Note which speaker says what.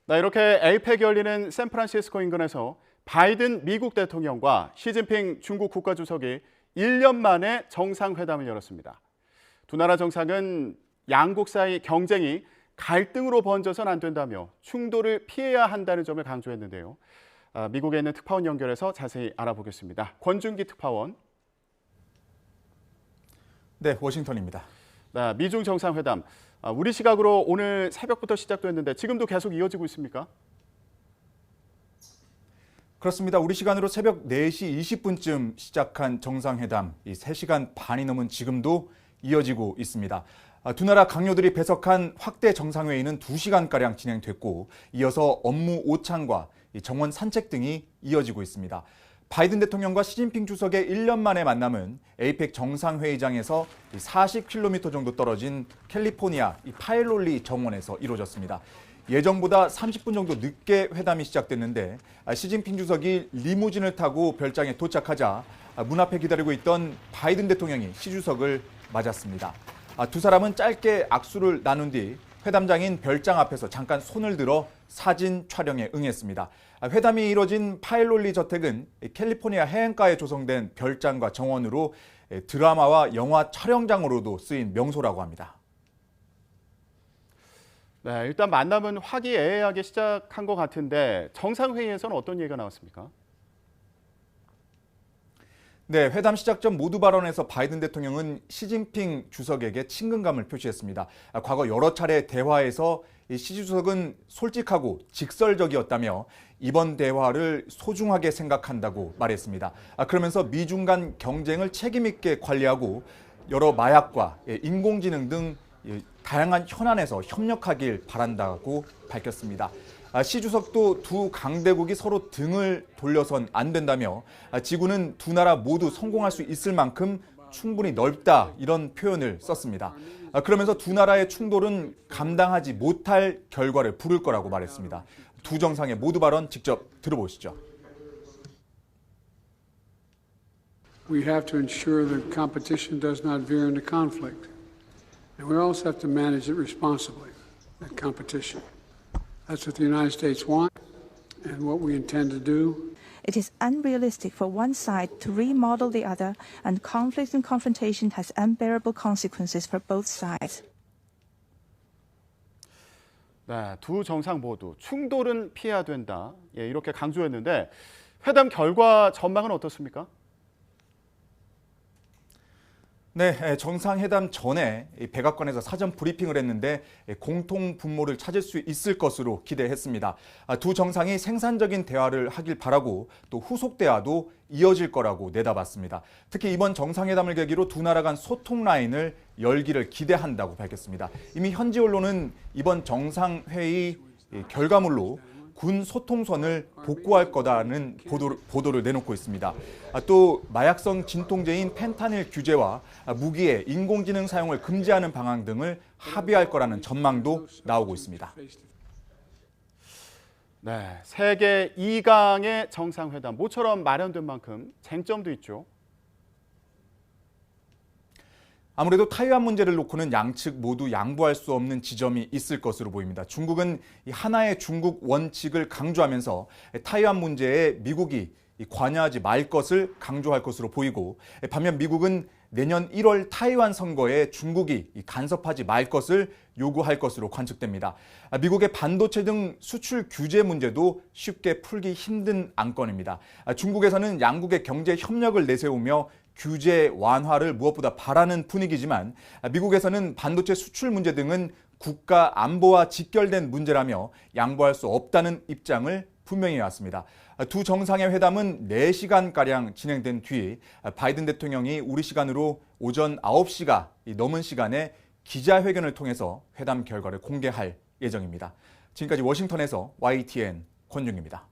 Speaker 1: 이렇게 에이펙이 열리는 샌프란시스코 인근에서 바이든 미국 대통령과 시진핑 중국 국가주석이 1년 만에 정상회담을 열었습니다. 두 나라 정상은 양국 사이 경쟁이 갈등으로 번져선 안 된다며 충돌을 피해야 한다는 점을 강조했는데요. 미국에 있는 특파원 연결해서 자세히 알아보겠습니다. 권준기 특파원.
Speaker 2: 네, 워싱턴입니다.
Speaker 1: 미중 정상회담, 우리 시각으로 오늘 새벽부터 시작됐는데 지금도 계속 이어지고 있습니까?
Speaker 2: 그렇습니다. 우리 시간으로 새벽 4시 20분쯤 시작한 정상회담, 3시간 반이 넘은 지금도 이어지고 있습니다. 두 나라 강요들이 배석한 확대 정상회의는 2시간가량 진행됐고 이어서 업무 오찬과 정원 산책 등이 이어지고 있습니다. 바이든 대통령과 시진핑 주석의 1년 만의 만남은 에이펙 정상회의장에서 40km 정도 떨어진 캘리포니아 파일롤리 정원에서 이루어졌습니다. 예정보다 30분 정도 늦게 회담이 시작됐는데 시진핑 주석이 리무진을 타고 별장에 도착하자 문 앞에 기다리고 있던 바이든 대통령이 시 주석을 맞았습니다. 두 사람은 짧게 악수를 나눈 뒤 회담장인 별장 앞에서 잠깐 손을 들어 사진 촬영에 응했습니다. 회담이 이뤄진 파일롤리 저택은 캘리포니아 해안가에 조성된 별장과 정원으로 드라마와 영화 촬영장으로도 쓰인 명소라고 합니다.
Speaker 1: 일단 만남은 화기애애하게 시작한 것 같은데 정상회의에서는 어떤 얘기가 나왔습니까?
Speaker 2: 네, 회담 시작 전 모두 발언에서 바이든 대통령은 시진핑 주석에게 친근감을 표시했습니다. 과거 여러 차례 대화에서 시 주석은 솔직하고 직설적이었다며 이번 대화를 소중하게 생각한다고 말했습니다. 그러면서 미중 간 경쟁을 책임 있게 관리하고 여러 마약과 인공지능 등 다양한 현안에서 협력하길 바란다고 밝혔습니다. 시 주석도 두 강대국이 서로 등을 돌려선 안 된다며 지구는 두 나라 모두 성공할 수 있을 만큼 충분히 넓다 이런 표현을 썼습니다. 그러면서 두 나라의 충돌은 감당하지 못할 결과를 부를 거라고 말했습니다. 두 정상의 모두 발언 직접 들어보시죠.
Speaker 3: We have to ensure that competition does not veer into conflict. And we also have to manage it responsibly, that competition. That's what the United States want and what we intend to do.
Speaker 4: It is unrealistic for one side to remodel the other, and conflict and confrontation has unbearable consequences for both sides.
Speaker 1: 두 정상 모두 충돌은 피해야 된다. 이렇게 강조했는데 회담 결과 전망은 어떻습니까?
Speaker 2: 네, 정상회담 전에 백악관에서 사전 브리핑을 했는데 공통 분모를 찾을 수 있을 것으로 기대했습니다. 두 정상이 생산적인 대화를 하길 바라고 또 후속 대화도 이어질 거라고 내다봤습니다. 특히 이번 정상회담을 계기로 두 나라 간 소통 라인을 열기를 기대한다고 밝혔습니다. 이미 현지 언론은 이번 정상회의 결과물로 군 소통선을 복구할 거다는 보도를 내놓고 있습니다. 또 마약성 진통제인 펜타닐 규제와 무기의 인공지능 사용을 금지하는 방안 등을 합의할 거라는 전망도 나오고 있습니다.
Speaker 1: 세계 2강의 정상회담, 모처럼 마련된 만큼 쟁점도 있죠.
Speaker 2: 아무래도 타이완 문제를 놓고는 양측 모두 양보할 수 없는 지점이 있을 것으로 보입니다. 중국은 하나의 중국 원칙을 강조하면서 타이완 문제에 미국이 관여하지 말 것을 강조할 것으로 보이고, 반면 미국은 내년 1월 타이완 선거에 중국이 간섭하지 말 것을 요구할 것으로 관측됩니다. 미국의 반도체 등 수출 규제 문제도 쉽게 풀기 힘든 안건입니다. 중국에서는 양국의 경제 협력을 내세우며 규제 완화를 무엇보다 바라는 분위기지만 미국에서는 반도체 수출 문제 등은 국가 안보와 직결된 문제라며 양보할 수 없다는 입장을 분명히 해왔습니다. 두 정상의 회담은 4시간가량 진행된 뒤 바이든 대통령이 우리 시간으로 오전 9시가 넘은 시간에 기자회견을 통해서 회담 결과를 공개할 예정입니다. 지금까지 워싱턴에서 YTN 권중입니다.